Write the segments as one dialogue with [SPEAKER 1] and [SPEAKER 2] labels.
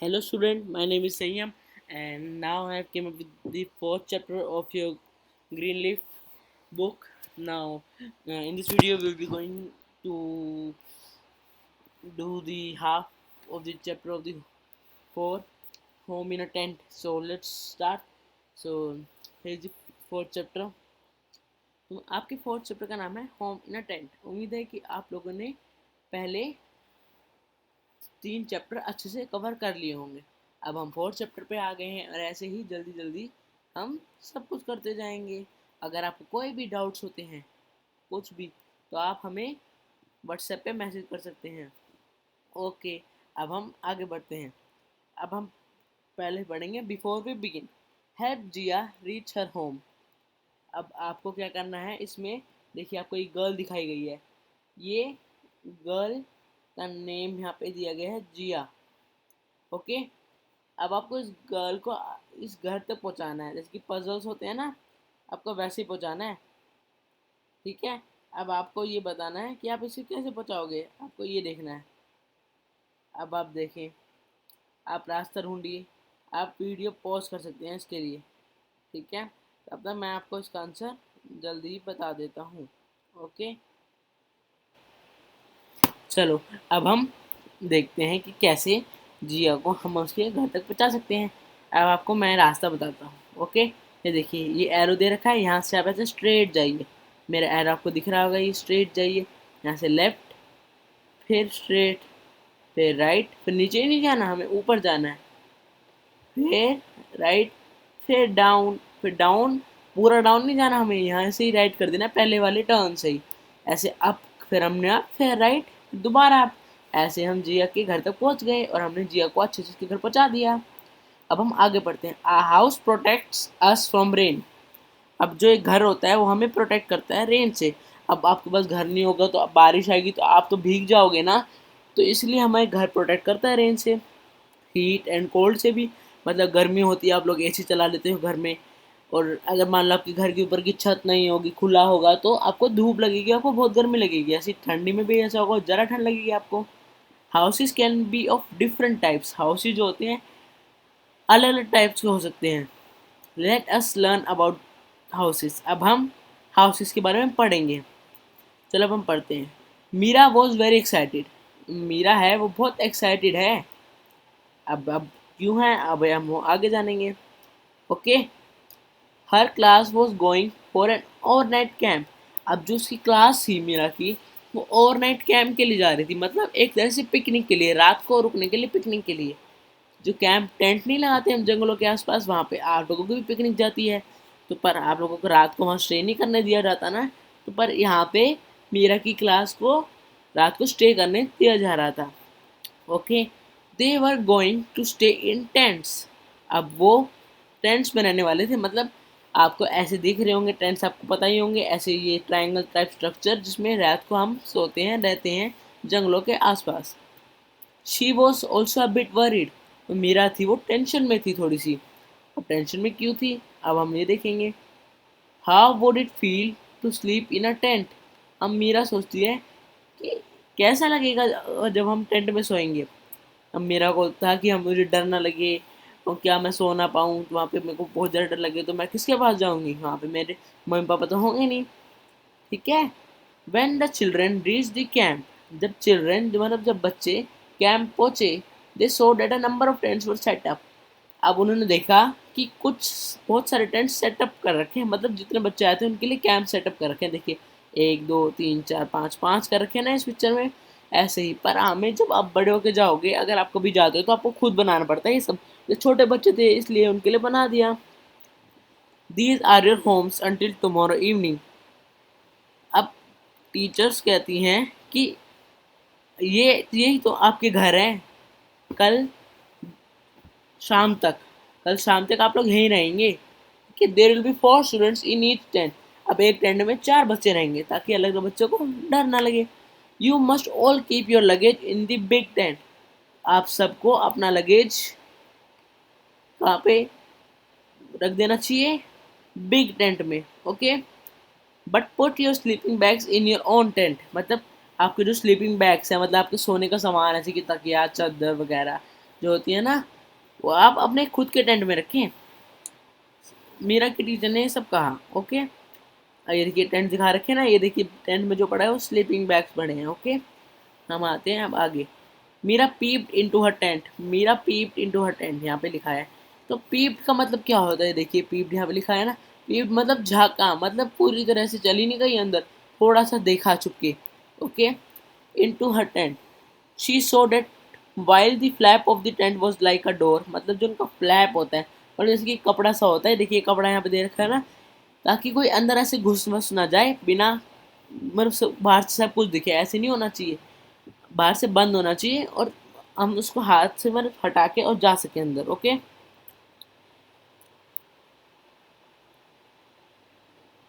[SPEAKER 1] Hello student, my name is Sayyam and now I have came up with the fourth chapter of your Greenleaf book. Now in this video we will be going to do the half of the chapter of the 4 home in a tent. So let's start. So here's the fourth chapter. तो आपके fourth chapter का नाम है home in a tent. उम्मीद है कि आप लोगों ने पहले 3 चैप्टर अच्छे से कवर कर लिए होंगे। अब हम फोर्थ चैप्टर पे आ गए हैं और ऐसे ही जल्दी जल्दी हम सब कुछ करते जाएंगे। अगर आपको कोई भी डाउट्स होते हैं कुछ भी तो आप हमें व्हाट्सएप पे मैसेज कर सकते हैं। ओके, अब हम आगे बढ़ते हैं। अब हम पहले पढ़ेंगे before we begin. Help Jia reach her home. अब आपको क्या करना है इसमें, देखिए आपको एक गर्ल दिखाई गई है। ये गर्ल का नेम यहाँ पे दिया गया है जिया। ओके, अब आपको इस गर्ल को इस घर तक पहुंचाना है, जैसे कि पजल्स होते हैं ना, आपको वैसे ही पहुंचाना है। ठीक है, अब आपको ये बताना है कि आप इसे कैसे पहुंचाओगे, आपको ये देखना है। अब आप देखें, आप रास्ता ढूंढिए। आप वीडियो पॉज कर सकते हैं इसके लिए। ठीक है, तब तक मैं आपको इसका आंसर जल्दी ही बता देता हूँ। ओके, चलो अब हम देखते हैं कि कैसे जिया को हम उसके घर तक पहुंचा सकते हैं। अब आपको मैं रास्ता बताता हूँ। ओके, ये देखिए ये एरो दे रखा है, यहाँ से आप ऐसे स्ट्रेट जाइए। मेरा एरो आपको दिख रहा होगा, ये स्ट्रेट जाइए। यहाँ से लेफ्ट, फिर स्ट्रेट, फिर राइट, फिर नीचे नहीं जाना, हमें ऊपर जाना है। फिर राइट, फिर डाउन, फिर डाउन। पूरा डाउन नहीं जाना हमें, यहाँ से ही राइट कर देना पहले वाले टर्न से ही। ऐसे अप, फिर हमने अप, फिर राइट, दोबारा अप। ऐसे हम जिया के घर तक पहुंच गए और हमने जिया को अच्छे से उसके घर पहुंचा दिया। अब हम आगे बढ़ते हैं। A house protects us from rain. अब जो एक घर होता है वो हमें प्रोटेक्ट करता है रेन से। अब आपके पास घर नहीं होगा तो अब बारिश आएगी तो आप तो भीग जाओगे ना, तो इसलिए हमें घर प्रोटेक्ट करता है रेन से। हीट एंड कोल्ड से भी, मतलब गर्मी होती है आप लोग एसी चला लेते हो घर में, और अगर मान लो आपके घर के ऊपर की छत नहीं होगी, खुला होगा, तो आपको धूप लगेगी, आपको बहुत गर्मी लगेगी। ऐसी ठंडी में भी ऐसा होगा, ज़रा ठंड लगेगी आपको। Houses can be of different types. Houses जो होते हैं अलग अलग टाइप्स के हो सकते हैं। Let us learn about houses. अब हम हाउसेज के बारे में पढ़ेंगे। चलो अब हम पढ़ते हैं। Meera was very excited. Meera है वो बहुत एक्साइटेड है। अब क्यों है, अब हम आगे जानेंगे। Okay, her class was going for an overnight camp. अब जो उसकी क्लास थी मीरा की, वो ओवरनाइट कैंप के लिए जा रही थी, मतलब एक तरह से पिकनिक के लिए, रात को रुकने के लिए, पिकनिक के लिए। जो कैंप टेंट नहीं लगाते हम जंगलों के आसपास, वहाँ पे आप लोगों की भी पिकनिक जाती है। तो पर आप लोगों को रात को वहाँ स्टे नहीं करने दिया जाता ना, तो पर यहाँ पे मीरा की क्लास को रात को स्टे करने दिया जा रहा था। Okay, they were going to stay in tents. अब वो टेंट्स में रहने वाले थे, मतलब आपको ऐसे दिख रहे होंगे टेंट्स, आपको पता ही होंगे, ऐसे ये ट्रायंगल टाइप स्ट्रक्चर जिसमें रात को हम सोते हैं, रहते हैं जंगलों के आसपास। She was also a bit worried. तो मीरा थी वो टेंशन में थी थोड़ी सी। अब टेंशन में क्यों थी, अब हम ये देखेंगे। How would it feel to sleep in a tent. अब मीरा सोचती है कि कैसा लगेगा जब हम टेंट में सोएंगे। अब मेरा को था कि हम मुझे डर ना लगे, और क्या मैं सो ना पाऊँ, तो वहाँ पे मेरे को बहुत ज़्यादा डर लगे तो मैं किसके पास जाऊँगी, वहाँ पे मेरे मम्मी पापा तो होंगे नहीं। ठीक है, when the children reach the camp. जब चिल्ड्रेन मतलब जब बच्चे कैंप पहुँचे, they saw that a number of tents were set up. अब उन्होंने देखा कि कुछ बहुत सारे टेंट सेटअप कर रखे हैं, मतलब जितने बच्चे आए थे उनके लिए कैंप सेटअप कर रखे हैं। देखिए 1 2 3 4 5 5 कर रखे हैं ना इस पिक्चर में। ऐसे ही पर हमें जब आप बड़े होके जाओगे, अगर आप कभी जाते हो तो आपको खुद बनाना पड़ता है ये सब। ये छोटे बच्चे थे इसलिए उनके लिए बना दिया। These are your homes until tomorrow evening. अब टीचर्स कहती हैं कि ये यही तो आपके घर हैं, कल शाम तक, कल शाम तक आप लोग यहीं रहेंगे कि there will be 4 students in each tent. अब एक टेंट में 4 बच्चे रहेंगे ताकि अलग अलग बच्चों को डर ना लगे। You must all keep your luggage in the big tent. आप सबको अपना लगेज कहाँ पे रख देना चाहिए, बिग टेंट में। Okay, but put your sleeping bags in your own tent. मतलब आपके जो स्लीपिंग बैग्स हैं, मतलब आपके सोने का सामान है, जैसे कि तकिया चादर वगैरह, जो होती है ना, वो आप अपने खुद के टेंट में रखें। मीरा के टीचर ने ये सब कहा। ओके, ये देखिए टेंट दिखा रखे ना, ये देखिए टेंट में जो पड़ा है वो स्लीपिंग बैग्स पड़े हैं। ओके, हम आते हैं अब आगे। Meera peeped into her tent, Meera peeped into her tent यहाँ पे लिखा है। तो पीप्ड का मतलब क्या होता है, देखिए पीप्ड यहाँ पे लिखा है ना, पीप्ड मतलब झाँका, मतलब पूरी तरह से चली नहीं गई अंदर, थोड़ा सा देखा चुपके। Okay, into her tent she saw that while the flap of the tent was like a door, मतलब जो उनका फ्लैप होता है और जैसे कि कपड़ा सा होता है, देखिए कपड़ा यहाँ पे दे रखा है ना, ताकि कोई अंदर ऐसे घुस वस ना जाए बिना, मतलब बाहर से सब कुछ दिखे, ऐसे नहीं होना चाहिए, बाहर से बंद होना चाहिए और हम उसको हाथ से मतलब हटा के और जा सके अंदर। Okay,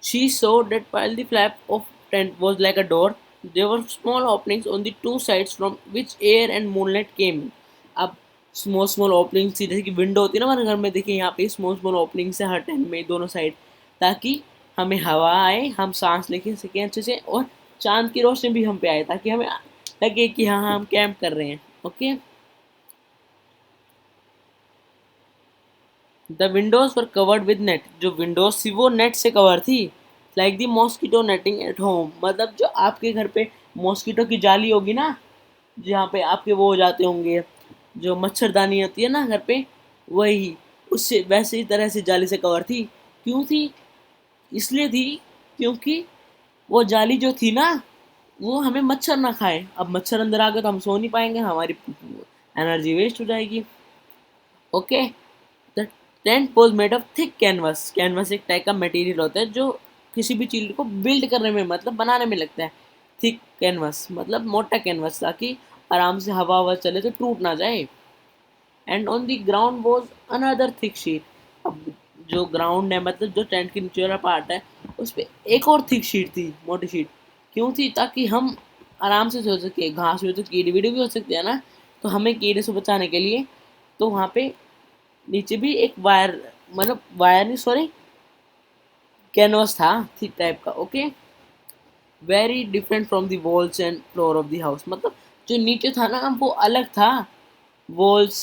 [SPEAKER 1] she saw that while the flap of tent was like a door, there were small openings on the two sides from which air and moonlight came in. अब स्मॉल स्मॉल ओपनिंग सी जैसे कि window होती है ना हमारे घर में, देखिए यहाँ पे स्मॉल स्मॉल ओपनिंग से हर टेंट में दोनों साइड, ताकि हमें हवा आए, हम सांस लेके सकें अच्छे से, और चांद की रोशनी भी हम पे आए ताकि हमें लगे कि हाँ हम कैंप कर रहे हैं। Okay, the Windows were covered with net, जो विंडोज थी वो नेट से कवर थी। Like the mosquito netting at home, मतलब जो आपके घर पे मॉस्किटो की जाली होगी ना, जहाँ पे आपके वो हो जाते होंगे, जो मच्छरदानी होती है ना घर पे, वही उससे वैसे ही तरह से जाली से कवर थी। क्यों थी? इसलिए थी क्योंकि वो जाली जो थी ना, वो हमें मच्छर ना खाए। अब मच्छर अंदर आ गए तो हम सो नहीं पाएंगे, हमारी एनर्जी वेस्ट हो जाएगी। Okay, the tent was made of thick canvas, canvas एक टाइप का मटेरियल होता है जो किसी भी चीज़ को बिल्ड करने में, मतलब बनाने में लगता है। थिक कैनवस मतलब मोटा कैनवस, ताकि आराम से हवा हवा चले तो टूट ना जाए। And on the ground was another thick sheet, अब जो ग्राउंड है मतलब जो टेंट की नीचे वाला पार्ट है, उस पर एक और थिक शीट थी, मोटी शीट। क्यों थी? ताकि हम आराम से सो सके, घास में तो कीड़े वीड़े भी हो सकते हैं ना, तो हमें कीड़े से बचाने के लिए तो वहाँ पे नीचे भी एक वायर, मतलब वायर नहीं सॉरी, कैनवस था थिक टाइप का। Okay, very different from the walls and floor of the house, मतलब जो नीचे था ना वो अलग था वॉल्स